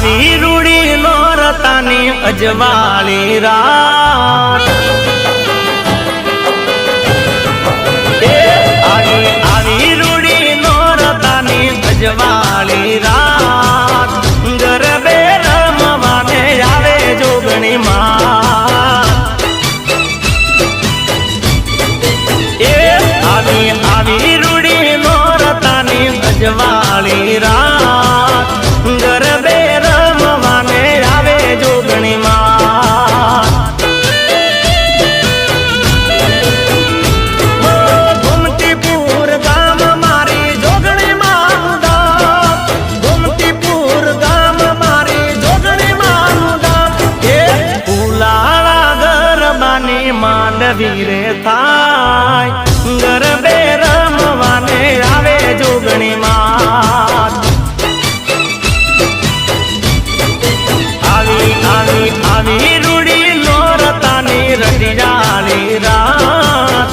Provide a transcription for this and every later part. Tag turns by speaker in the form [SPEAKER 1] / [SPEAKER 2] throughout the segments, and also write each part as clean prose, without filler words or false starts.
[SPEAKER 1] આવી રૂડી નોરતાની અજવાળી રાત આવી રૂડી નોરતાની અજવાળી રાત ગરબે રમવાને આવે જોગણી માં આવી રૂડી નોરતાની અજવાળી રાત ગરબે રમવાને આવે જોગણી માં ગોમતીપુર ગામ મારી જોગણી માં ગોમતીપુર ગામ મારી જોગણી માં એ ફૂલાળા ગરબાની માંડવી રે થાય ગરબે રમવાને આવે જોગણી માં આવી રૂડી નોરતાની રડિયાળી રાત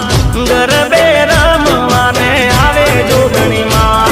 [SPEAKER 1] ગરબે રમવાને આવે જોગણી માં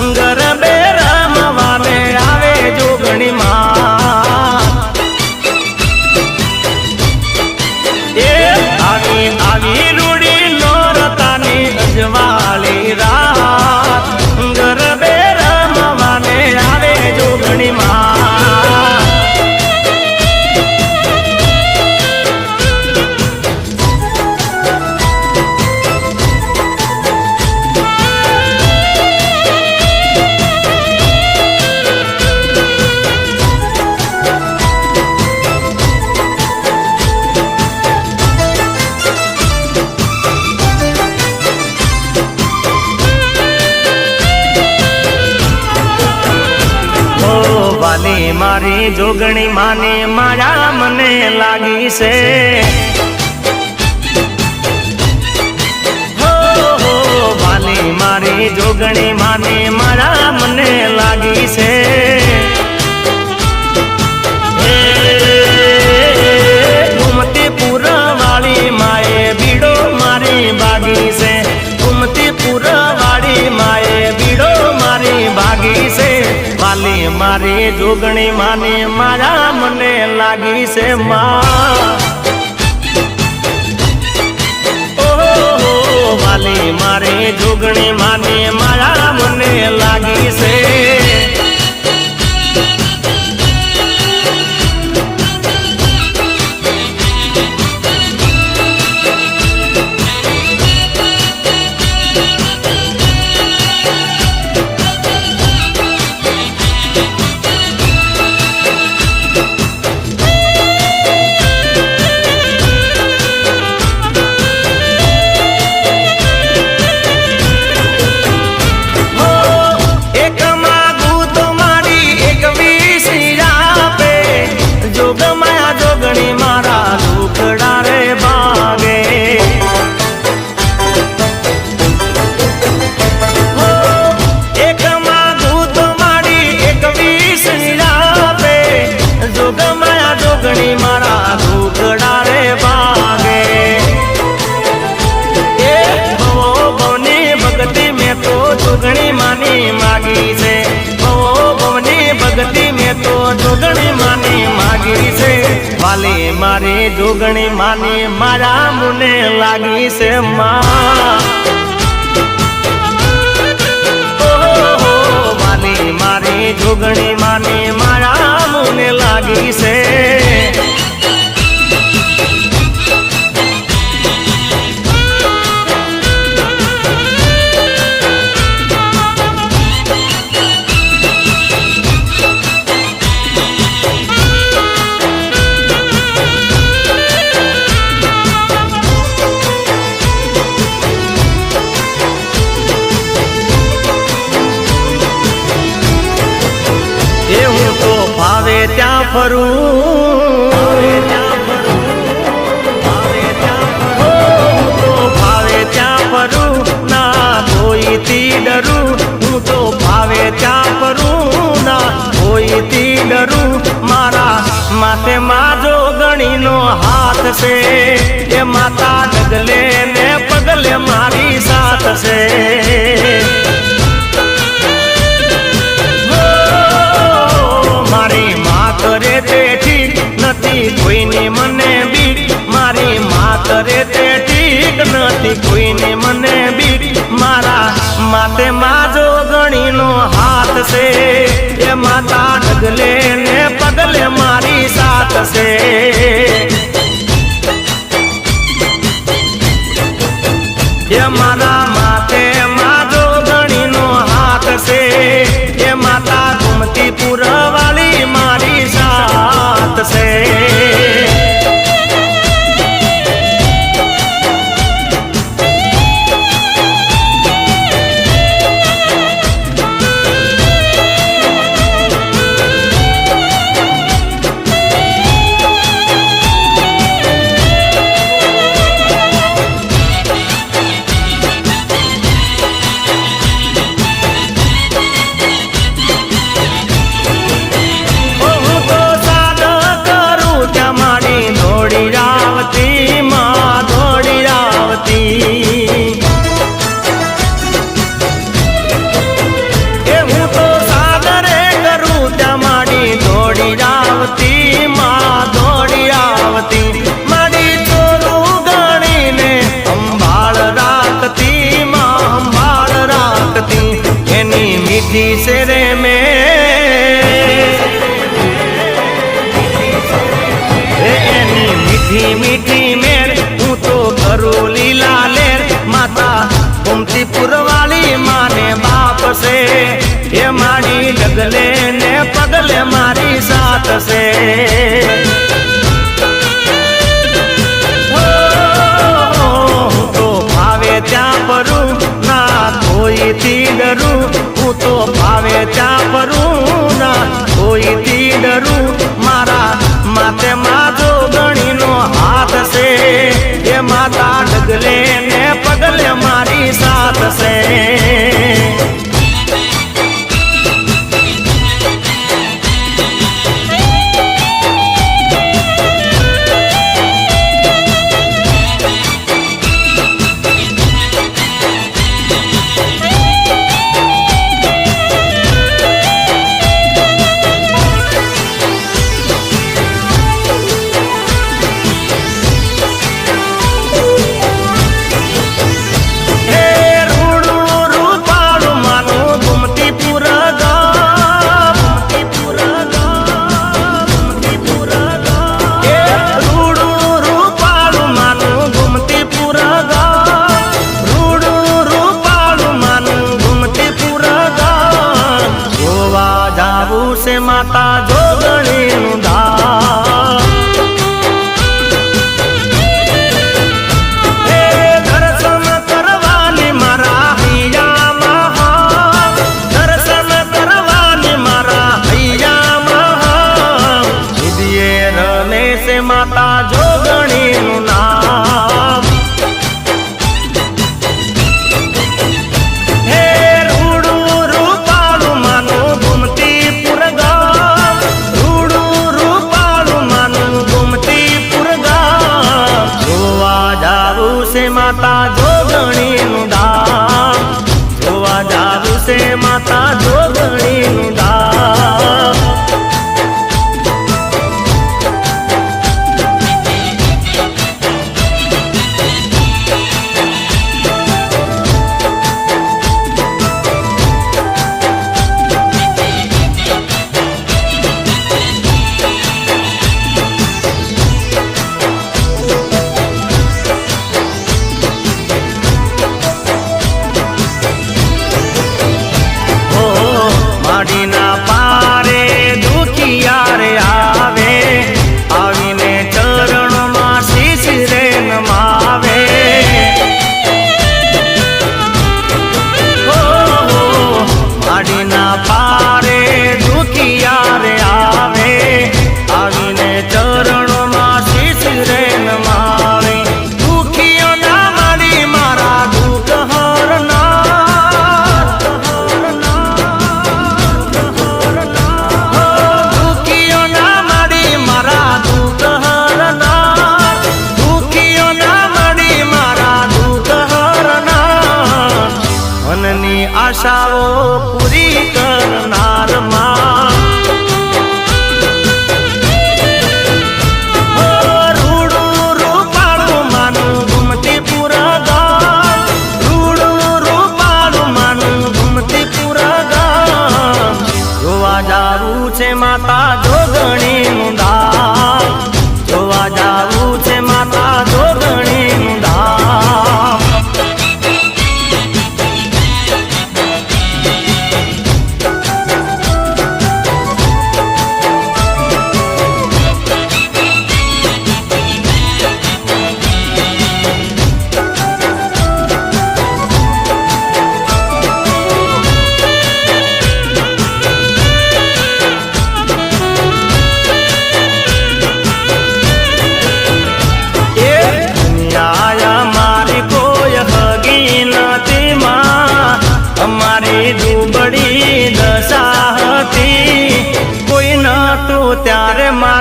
[SPEAKER 1] ગરબે રમવાને આવે જોગણી માં આવી રૂડી નોરતાની અજવાળી રાત ગરબે રમવાને આવે જોગણી માં મારી જોગણી માને મારા મને લાગી છે વાલી મારી જોગણી માને મારા મને લાગી છે ગોમતીપુર વાળી માએ બીડો મારી ભાગી છે ગોમતીપુર વાળી માએ બીડો મારી ભાગી છે વાલી મારી જોગણી માને મારા મને લાગી છે માં વાલી મારી જોગણી માને મારા મને લાગી છે જોગણી માની માગી છે ભવની ભક્તિ મેં તો જોગણી માની માગી છે વાલી મારી જોગણી માની મારા મુને લાગી છે માં વાલી મારી જોગણી માની મારા મુને લાગી છે ફરું ભાવે ત્યાં ફરું ના કોઈથી ડરું હું તો ભાવે ત્યાં ફરું ના કોઈથી ડરું મારા માથે માજો ગણીનો હાથ છે એ માતા ડગલે ને પગલે મારી સાથ છે મારી માં કરે તે ઠીક નથી કોઈની મને બીક મારી માં કરે તે ઠીક નથી કોઈની મને બીક મારા માથે માજો ગણીનો હાથ છે એ માતા ડગલે ને પગલે મારી સાથ છે એ મારા માથે માજો ગણીનો હાથ છે એ માતા ઘૂમતી પુરવાળી મારી સાથ છે मीठी से रे एनी मीठी मीठी मेर हूँ तो करूँ लीला लेर माता घूमती पुरवाली माने बाप से ये मारी डगले ने पगले मारी साथ से तो भावे त्या परू ना कोई थी डरू હું તો ભાવે ત્યાં ફરું ના કોઈથી ડરું મારા માથે માજો ગણીનો હાથ છે એ માતા ડગલે ને પગલે મારી સાથ છે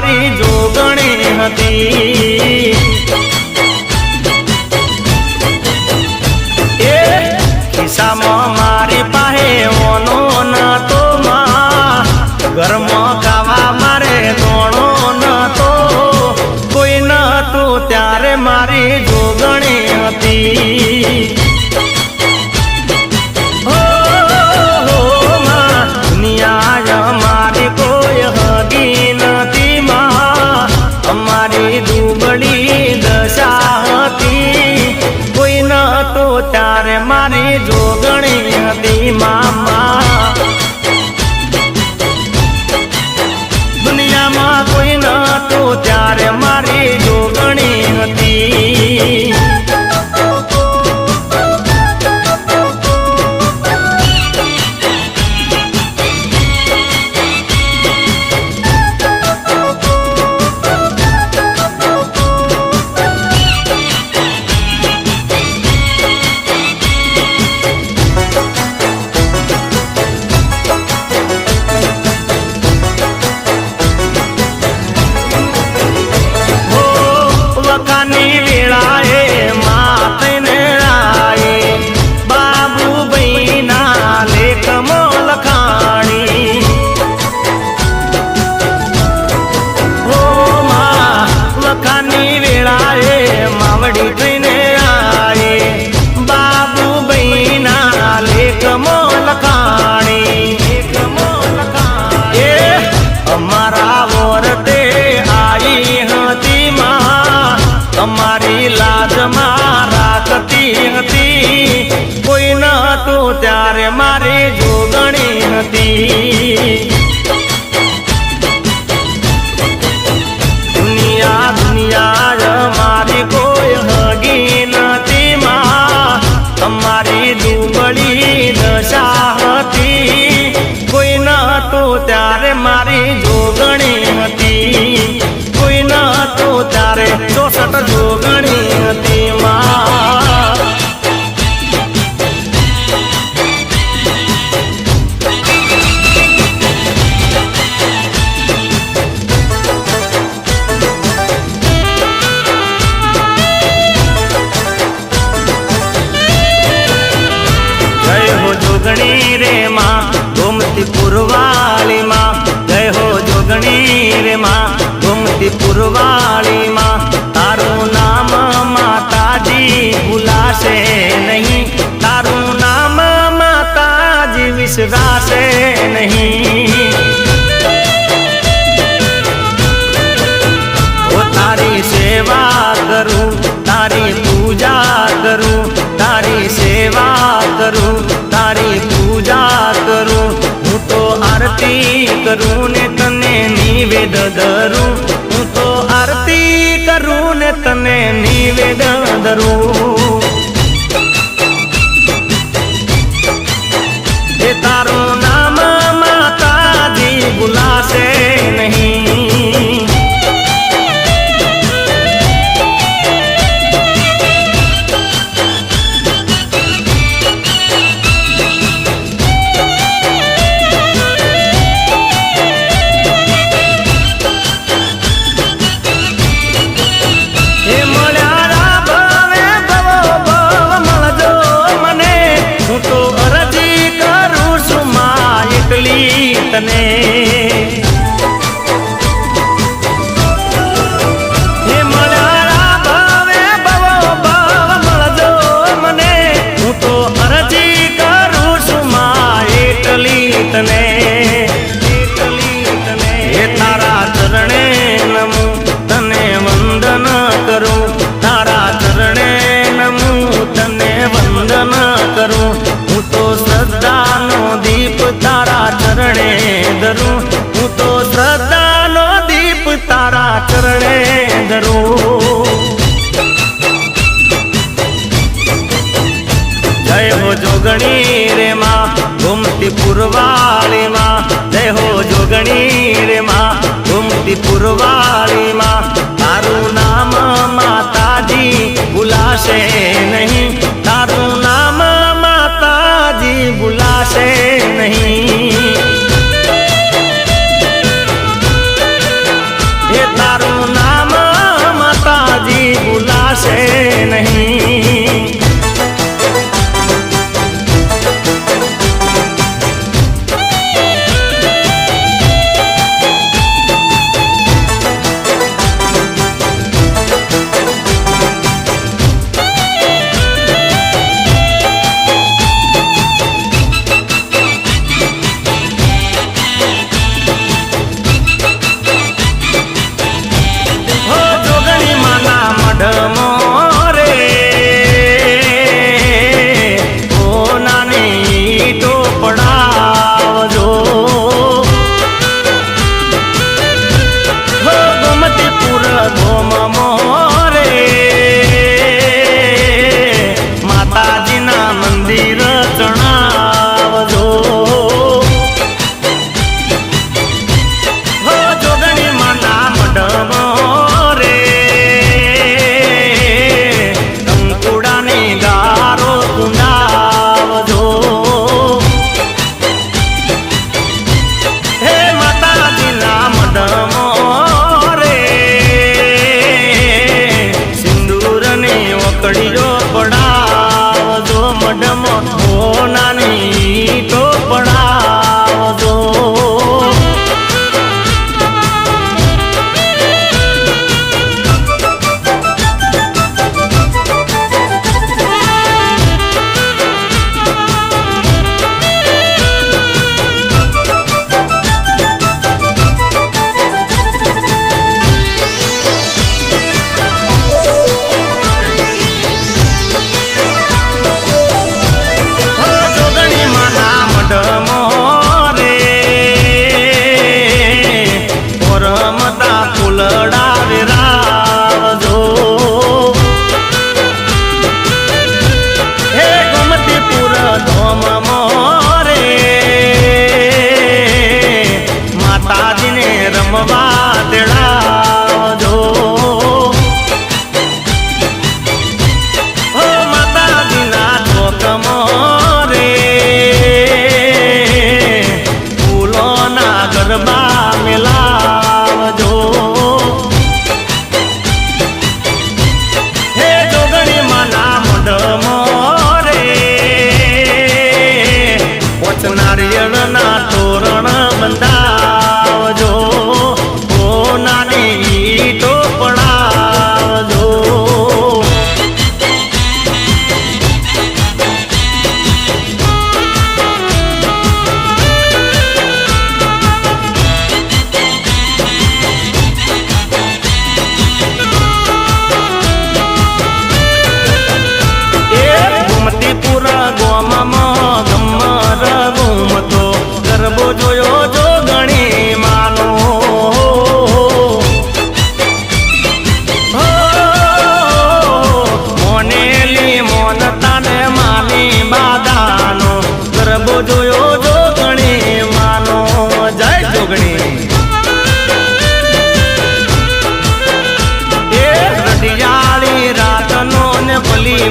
[SPEAKER 1] મારી જોગણી હતી એ ખિસ્સામાં મારી પાસે ઓનો નતો માં ઘરમાં ખાવા મારે દોણો નતો કોઈ નતું ત્યારે મારી જોગણી હતી મારી કોઈ હગી નથી માં અમારી દુબળી દશા હતી કોઈ નતો ત્યારે મારી જોગણી હતી મામા દુનિયામાં કોઈ નતો ત્યારે મારી જોગણી હતી અમારી લાજમાં રાખતી હતી કોઈ નતું ત્યારે મારી જોગણી હતી દુનિયા મારી કોઈ હગી નથી માં અમારી દુબળી દશા હતી કોઈ નતું ત્યારે મારી જોગણી હતી કોઈ નતું ત્યારે 64 જોગણી હતી માં જય હો જોગણી રે માં ગોમતી પુરવાળી માં જય હો જોગણી રે માં ગોમતી પુરવાળી માં તારું નામ માતાજી ભૂલાશે નહીં તારું નામ માતાજી વિસરાશે નહીં ઓ તારી સેવા કરું તારી પૂજા કરું તારી સેવા કરું તારી પૂજા કરું હું તો આરતી કરું ને તને નિવેદ ધરું હું તો આરતી કરું ને તને નિવેદ ધરું એ તારું નામ માતાજી ભૂલાશે નહીં તને હે મળ્યા ભાવે ભવો ભાવ મળજો મને હું તો અરજી કરું છું માં એટલી તને હે તારા ચરણે નમું તને વંદન કરું તારા ચરણે નમું તને વંદન કરું હું તો શ્રદ્ધાનો દીપ તારા ચરણે ધરું હું તો શ્રદ્ધાનો દીપ તારા ચરણે ધરું જય હો જોગણી રે માં ગોમતી પુરવાળી માં જય હો જોગણી રે માં ગોમતી પુરવાળી માં તારું નામ માતાજી ભૂલાશે નહીં તારું નામ માતાજી ભૂલાશે નહીં હે તારું નામ માતાજી ભૂલાશે નહીં.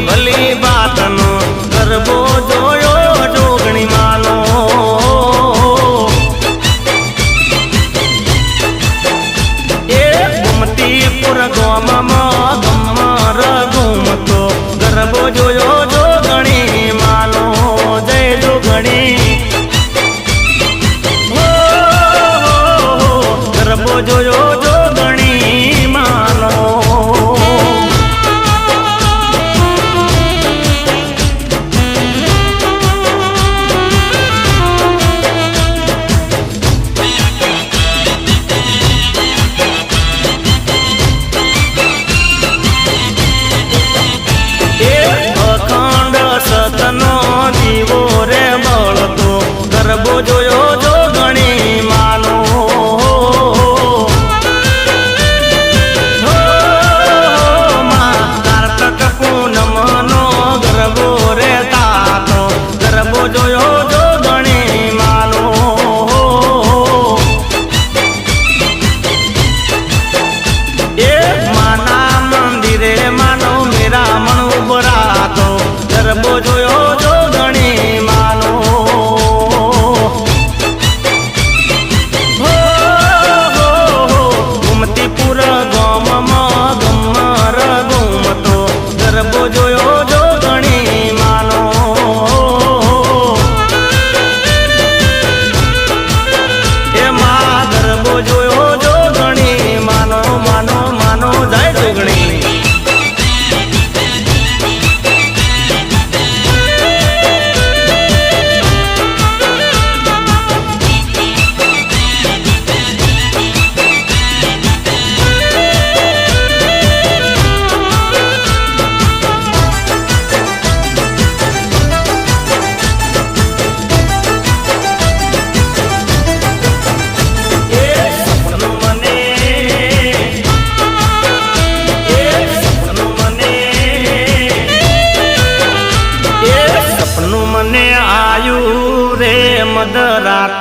[SPEAKER 1] ભલી વાતનો ગરબો જોયો જોગણી માનો. એ ગુમતીપુર ગામમાં ગમર ગુમતો ગરબો જોયો જોગણી માનો. જય જોગણી ગરબો જોયો જોગણી માનો.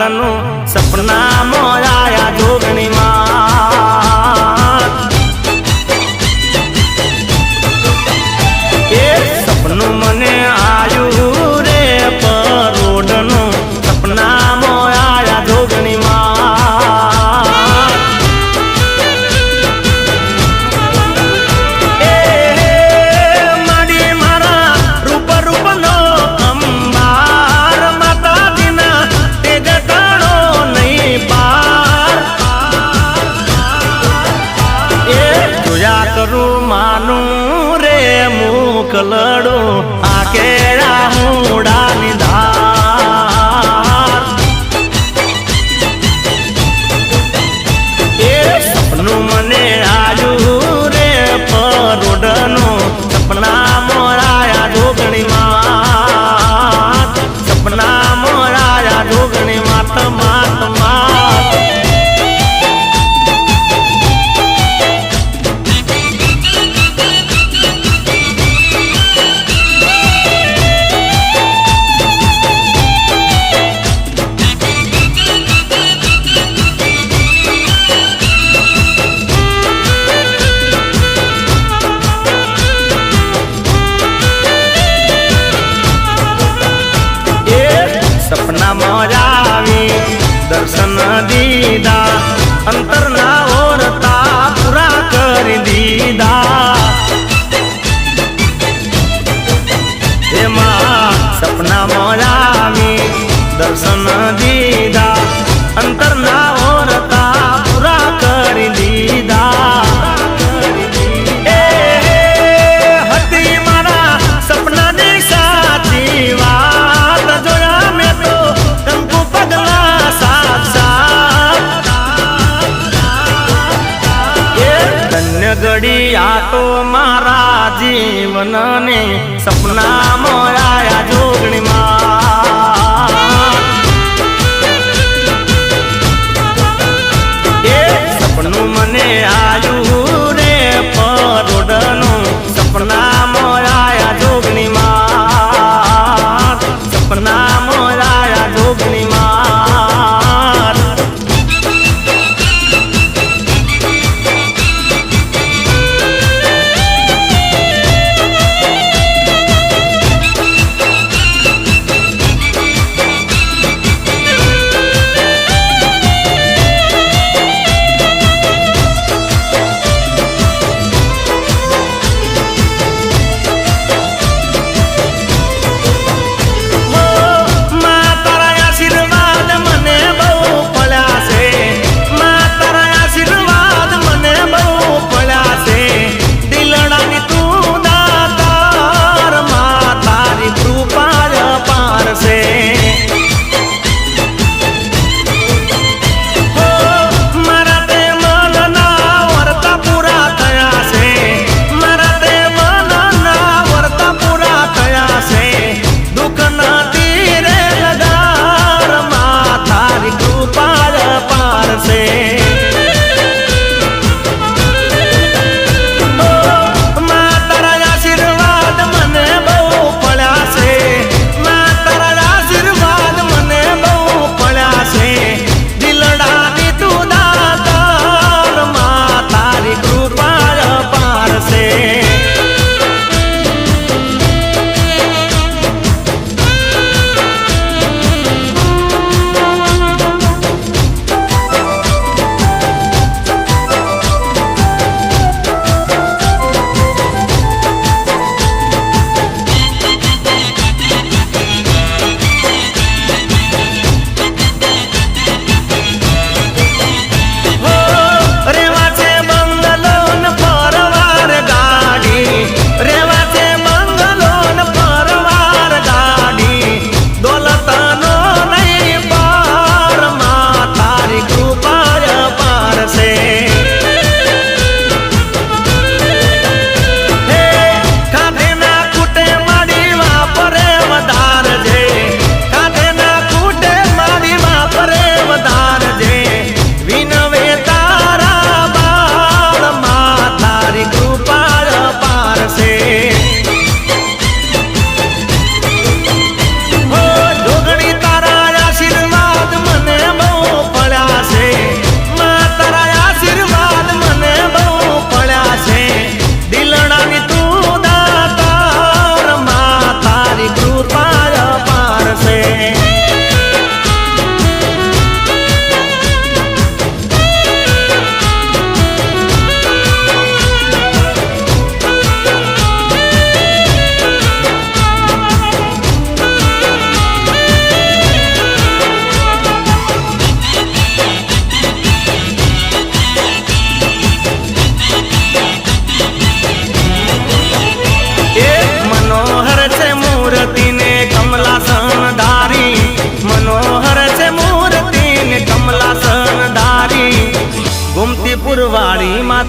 [SPEAKER 1] લાલનું સપનામાં આયા જોગણી માં એ સપનું મને આયું રે પરોડનું સપનામાં આયા જોગણી માં એ માડી મારા રૂપ રૂપનો અંબાર માતાજીના તેજ કાણો નહીં પાર એ જોયા કરું માનું રે મુકલડું આ કેરા હુડાની ધાર એ સપનું મને આયું રે પરોડનું સપના મોરાયા જોગણી માં સપના મોરાયા જોગણી માત માત માત સપના મોરાવી દર્શન દીધા અંતરના ઓરતા પૂરા કરી દીધા એમાં સપના મોરાવી દર્શન દીધા અંતરના ઓરતા પૂરા કરી દીધા એ હતી મારા સપનાની સાચી વાત જોયા મેં તો કંકુ પગલા સાથ સાથ એ ધન્ય ઘડી આ તો મારા જીવનને સપના મોરાયા જોગણી માં એ સપનું મને આયું રે પરોડનું સપના મોરાયા જોગણી માં સપના મોરાયા જોગણી માં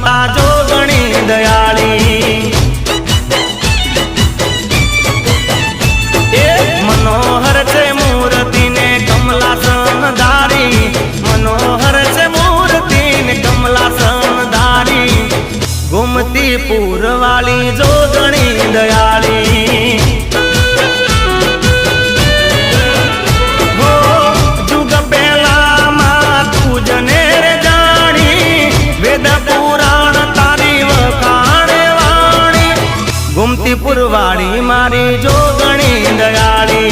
[SPEAKER 1] माता जोगणी दयाली मनोहर छे मूर्ति ने कमलासन धारी मनोहर छे मूर्ति ने कमलासन धारी गोमती पुर वाली जोगणी दयाली हो जुग पहला मां तू जनेर जानी वेद पुराण तारी वखाणे वाणी गोमती पुर वाली मारी जोगणी दयाली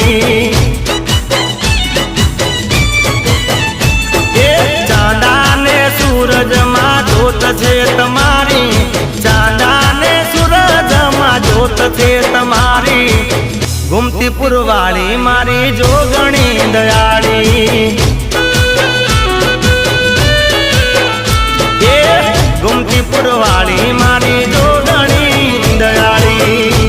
[SPEAKER 1] चांदा ने सूरज मा जोत छे तमारी चांदा ने सूरज मा जोत छे तमारी गोमती पुर वाली मारी जोगणी दयाली गोमती पुर वाली मारी जोगणी दयाली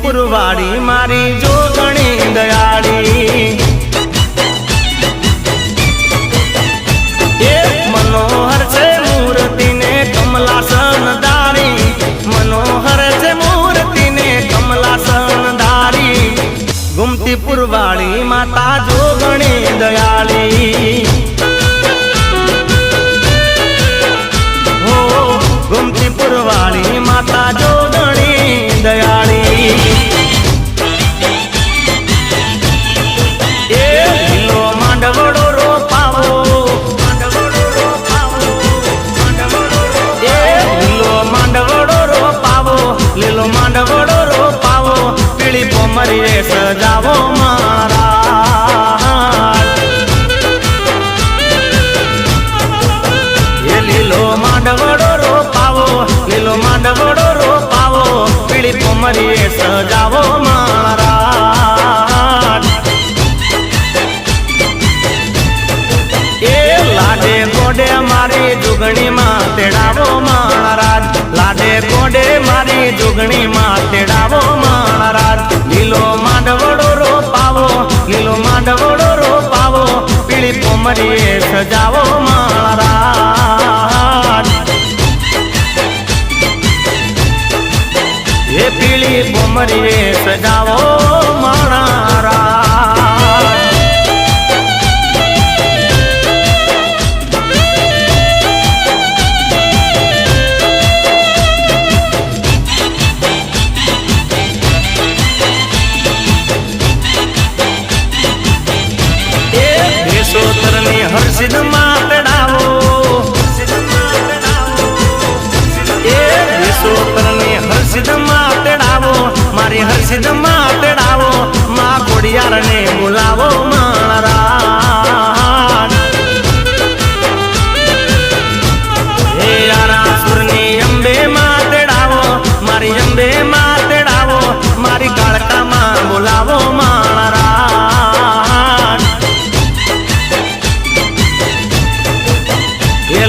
[SPEAKER 1] पुरवाड़ी मारी जोगणी दयाली मनोहर छे मूर्ति ने कमलासन धारी मनोहर छे मूर्ति ने कमलासन धारी गोमती पुरवाड़ी माता जोगणी दयाली हो गोमती पुरवाड़ी माता जोगणी दयाली लीलो मांडवड़ो रो पावो लीलो मांडवड़ो रो पावो लीलो मांडवड़ो रो पावो पीली पोमरी सजावो मारा ये लीलो मांडवड़ो रो पावो लीलो मांडवड़ो रो पावो पीली पोमरी सजावो मारा लाडे गोडे मारी जुगणी मां तेड़ावो महाराज लाडे गोडे मारी जुगणी मां तेड़ावो महाराज लीलो मांडवड़ो रो पावो लीलो मांडवड़ो रो पावो पीली पोमरी सजावो महाराज ये पीली पोमरी सजावो महाराज हर्षिद मातड़ावो हर्षिद मातड़ावो मारी हर्षिद मातड़ावो माँ घोड़ियार ने बुलावो महाराज हे आरासुर ने अंबे मातड़ावो मारी अंबे मातड़ावो मारी कालका माँ बुलावो महाराज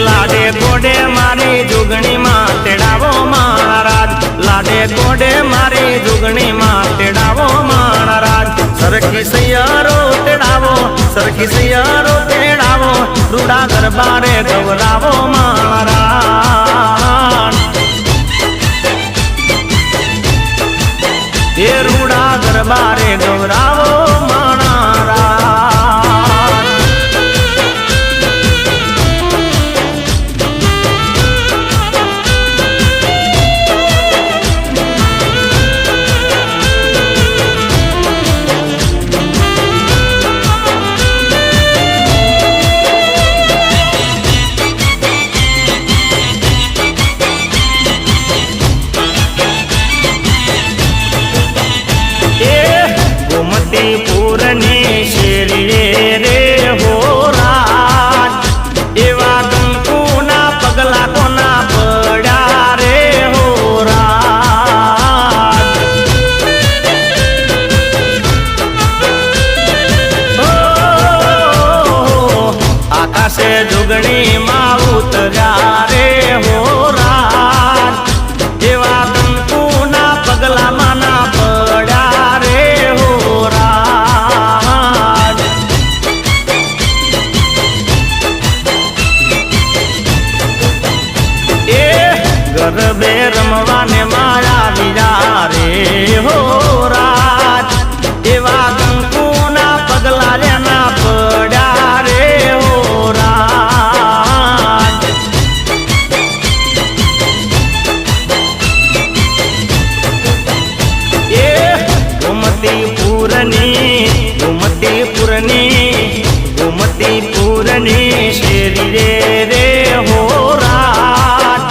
[SPEAKER 1] लाडे गोडे मारी जुगणी मां तेड़ावो महाराज लाडे गोडे मारी जुगणी मां तेड़ावो महाराज सरखी सैयारो तेड़ावो सरखी सैयारो तेड़ावो रूड़ा दरबारे गवरावो महाराज ये रूड़ा दरबारे गवरावो महाराज રમવાને માયા વિરા રે હો રાત એવા કંકુના પગલા રેના પડ્યા રે હો રાત એ ગોમતીપુરની શેરી રે હો રાત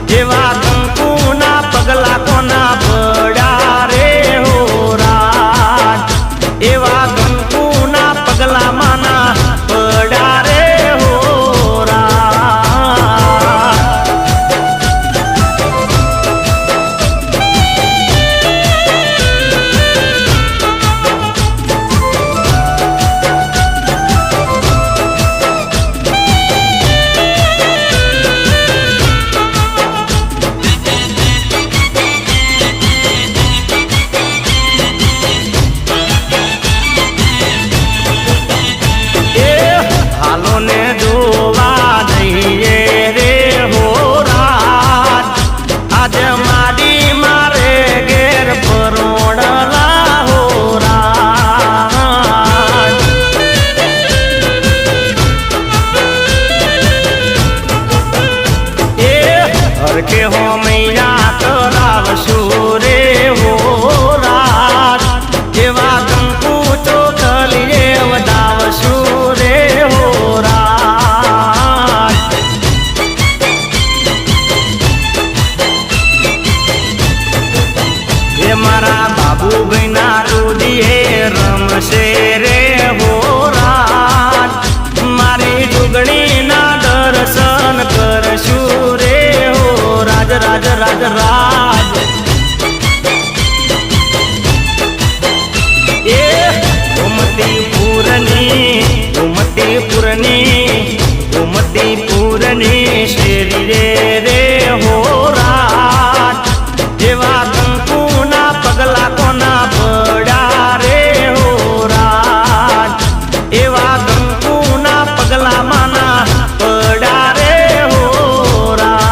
[SPEAKER 1] જેવા કંકુના પગલા કોના પડ્યા રે હો રાત એવા કંકુના પગલા માના પડ્યા રે હો રાત કે હો મૈયા કરાવશું રે હો રાત જેવા કંકુ ચોખલીએ વધાવશું રે હો રાત એ મારા બાબુભાઈના રૂદીએ રમશે રે હો રાત મારી જુગણીના દર્શન કરશું રે રાજ રાજ રાજ રાજ એ ગોમતીપુરની શેરી રે હો રાત જેવા કંકુના પગલા કોના પડ્યા રે હો રાત એવા કંકુના પગલા માના પડ્યા રે હો રાત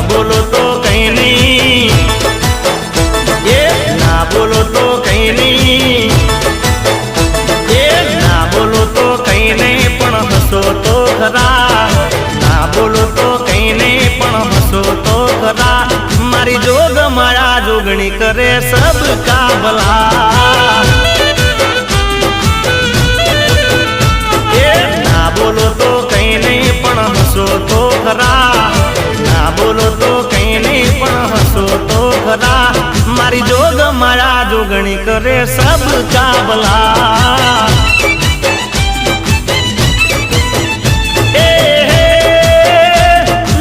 [SPEAKER 1] બોલો તો કઈ નહીં એ ના બોલો તો કઈ નહીં એ ના બોલો તો કઈ નહીં પણ હસો તો ખરા ના બોલો તો કઈ નહીં પણ હસો તો ખરા મારી જોગ માયા જોગણી કરે સબ કા ભલા એ ના બોલો તો કઈ નહીં પણ હસો તો ખરા ના બોલો તો કઈ નહીં પણ હસો તો ખરા મારી જોગ માયા જોગણી કરે સબ કા ભલા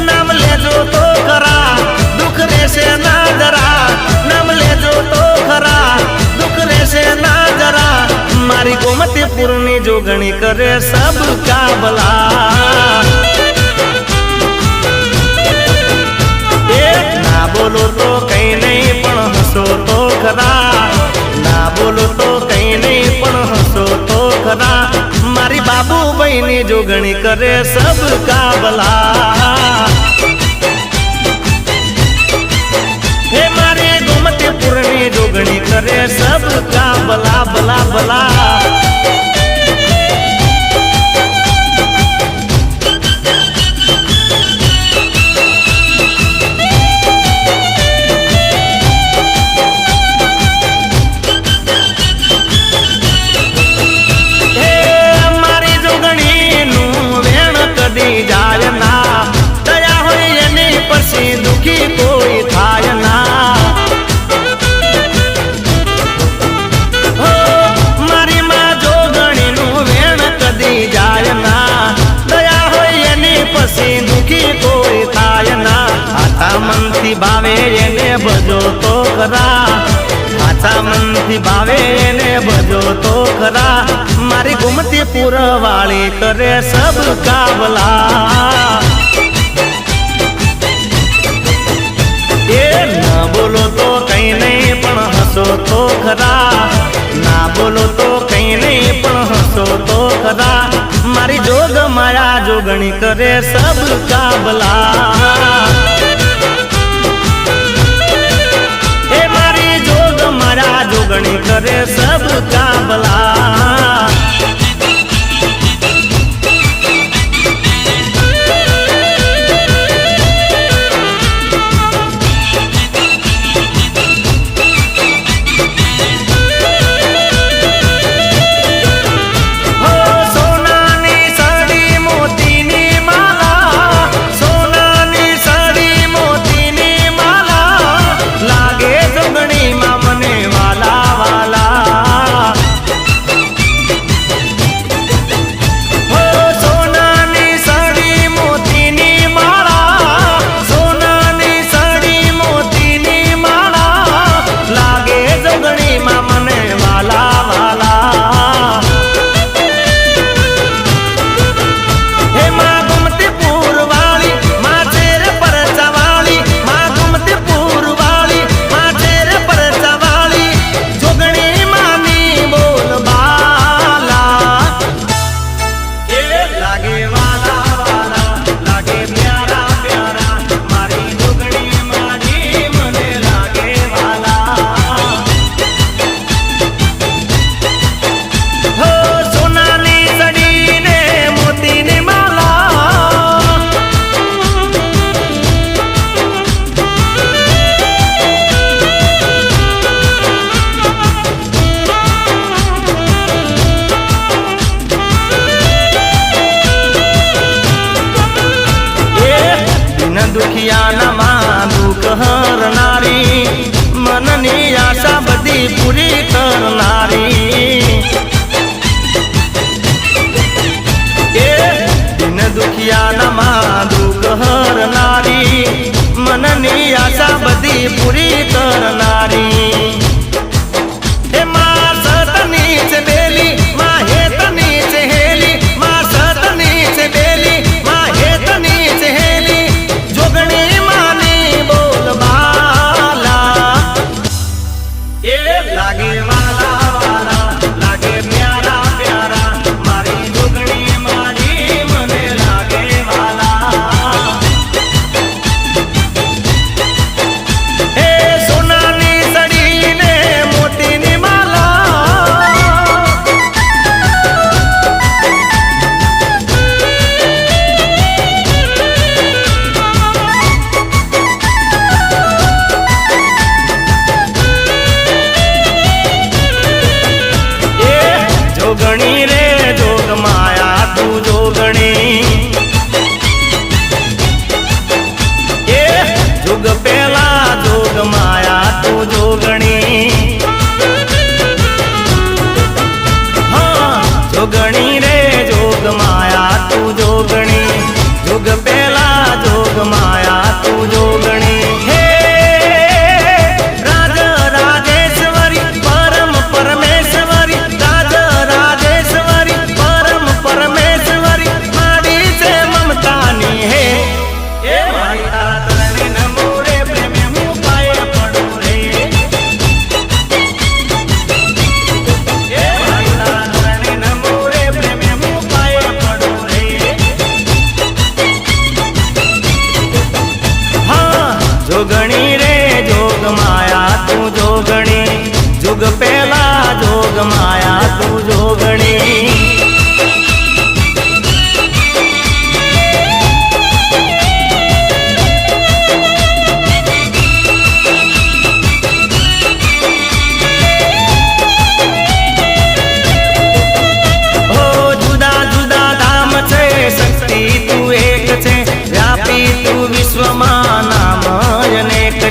[SPEAKER 1] નામ લેજો તો ખરા દુઃખ રહેશે ના જરા નામ લેજો તો ખરા દુઃખ રહેશે ના જરા મારી ગોમતીપુરની જોગણી કરે સબ કા ભલા ના બોલો તો કઈ નહીં પણ હસો તો ખરા ના બોલો તો કઈ નહીં પણ હસો તો ખરા મારી બાબુભાઈની જોગણી કરે સબ કા ભલા હે મારી ગોમતીપુરની જોગણી કરે સબ કા ભલા ભલા ભલા જાય ના દયા હોય એની પછી દુખી કોઈ થાય ના હો મારી માં જોગણીનું વેણ કદી જાય ના દયા હોય એની પછી દુખી કોઈ થાય ના આછા મનથી ભાવે એને ભજો તો ખરા આછા મનથી ભાવે એને ભજો તો ખરા મારી गुमतीपुर वाली करे सब काबला ये ना बोलो तो कहीं नहीं पण हसो तो खरा ना बोलो तो कहीं नहीं पण हसो तो खरा मारी जोग माया जोगणी करे सब काबला ए मारी जोग माया जोगणी करे सब काबला दुख हरनारी मननी आशा बधी पूरी करनारी दिन दुखिया नमा दुख हरनारी मननी आशा बधी पूरी करनारी हे मां सतनी से बेली मां हेतनी से हेली मां सतनी से बेली मां हेतनी से हेली जोगणी लागे वाला वाला लागे प्यारा प्यारा मारी जोगणी मारी मने लागे वाला हे सोनानी सड़ी ने मोती नी माला जोगणी रे जोग माया तू जोगणी ए जुग पेला जोग माया तू जोगणी हाँ जोगणी रे जोग माया तू जोगणी जुग पेला जोग माया तू जोगणी हे राज राजेश्वरी परम परमेश्वरी जोगणी रे जोग माया तू जोगणी जुग पेला जोग माया तू जोगणी जुदा जुदा धाम छे शक्ति तू एक छे व्यापी तू विश्व मा नाम अनेक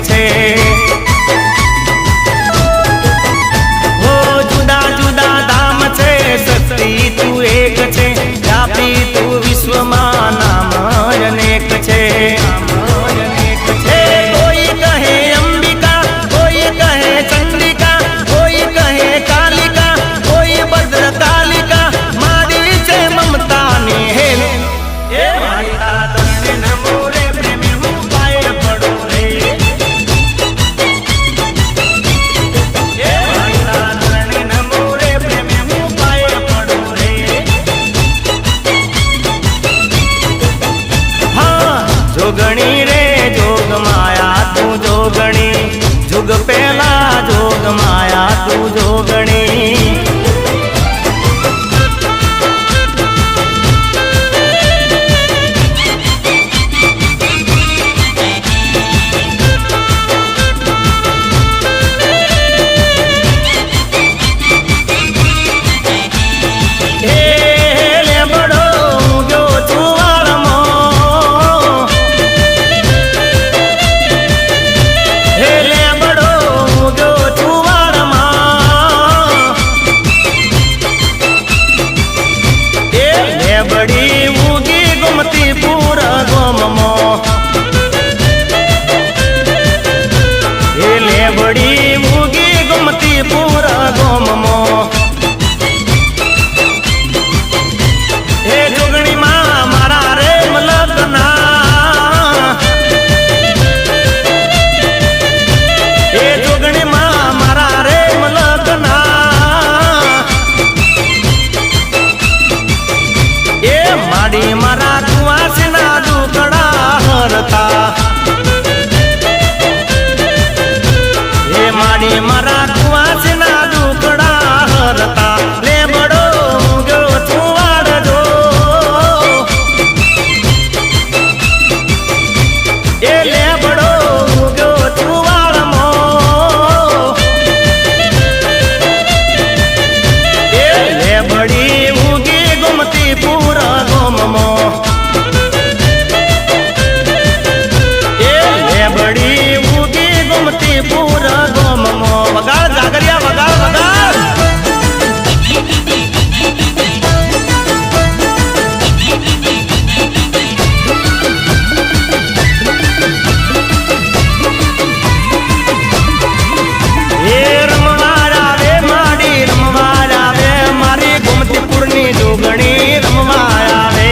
[SPEAKER 1] જોગણી રે જોગ માયા તું જોગણી જુગ પેલા જોગ માયા તું જોગણી મારા કુવાસના દુકડા હરતા એ માડી મારા કુવાસના દુકડા હરતા લેબડો ગયો છુવાડજો એ લેબડો ગયો છુવાડમો એ લેબડી ઉગી ગુમતી પૂરા ગોમમો એ લેબડી ઉગી ગુમતી પૂરા ગોમમો વગાડ જાગરિયા વગાડ વગાડ એ રમવા આવે માડી રમવા આવે મારી ગોમતીપુરની જોગણી રમવા આવે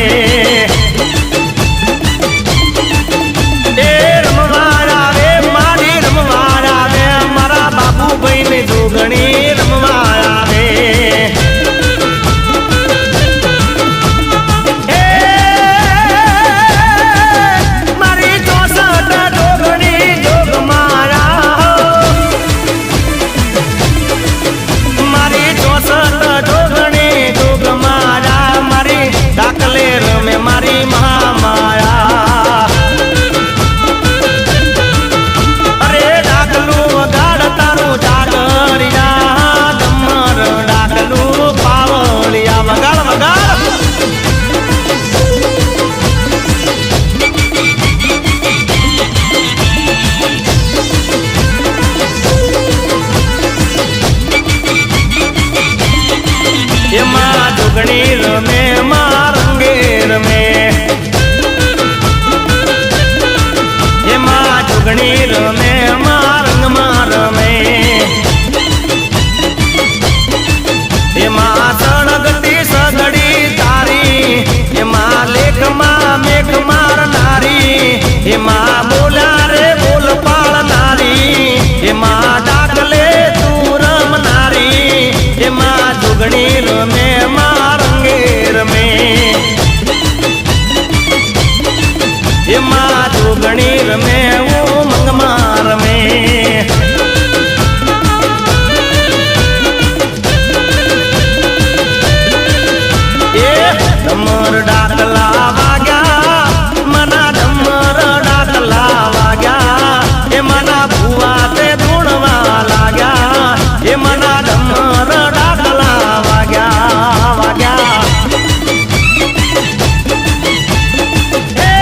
[SPEAKER 1] એ રમવા આવે મારી રમવા આવે મારા બાબુભાઈની જોગણી રમવા આવે એ મારી 64 જોગણી જોગ મારા મારી 64 જોગણી જોગ મારા મારી દાખલે રમે મારી મહામાયા અરે ડાકલું વગાડ તારું જાગરિયા ડમર ડાકલું પાવળિયા વગાડ વગાડ એમાં જોગણી રમે માં રંગે રમે એમાં જોગણી રમે માં રંગમાં રમે એમાં સણગતી સગડી તારી એમાં લેખમાં મેઘ મારનારી એમાં બોલ્યા રે બોલ પાળનારી એમાં ડાકલે તું રમનારી એમાં જોગણી રમે માં રંગે રમે એમાં જોગણી રમે ઉમંગમાં રમે એ ડમર ડાકલા વાગ્યા મના ડમર ડાકલા વાગ્યા એ મના ભુવા તે ધૂણવા લાગ્યા એ મના ડમર ડાકલા વાગ્યા વાગ્યા એ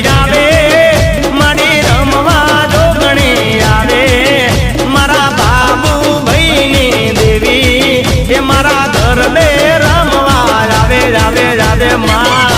[SPEAKER 1] આવે મારી રમવા જોગણી આવે મારા બાબુ ભાઈની દેવી એ મારા ઘર બે રમવા આવે આવે આવે મા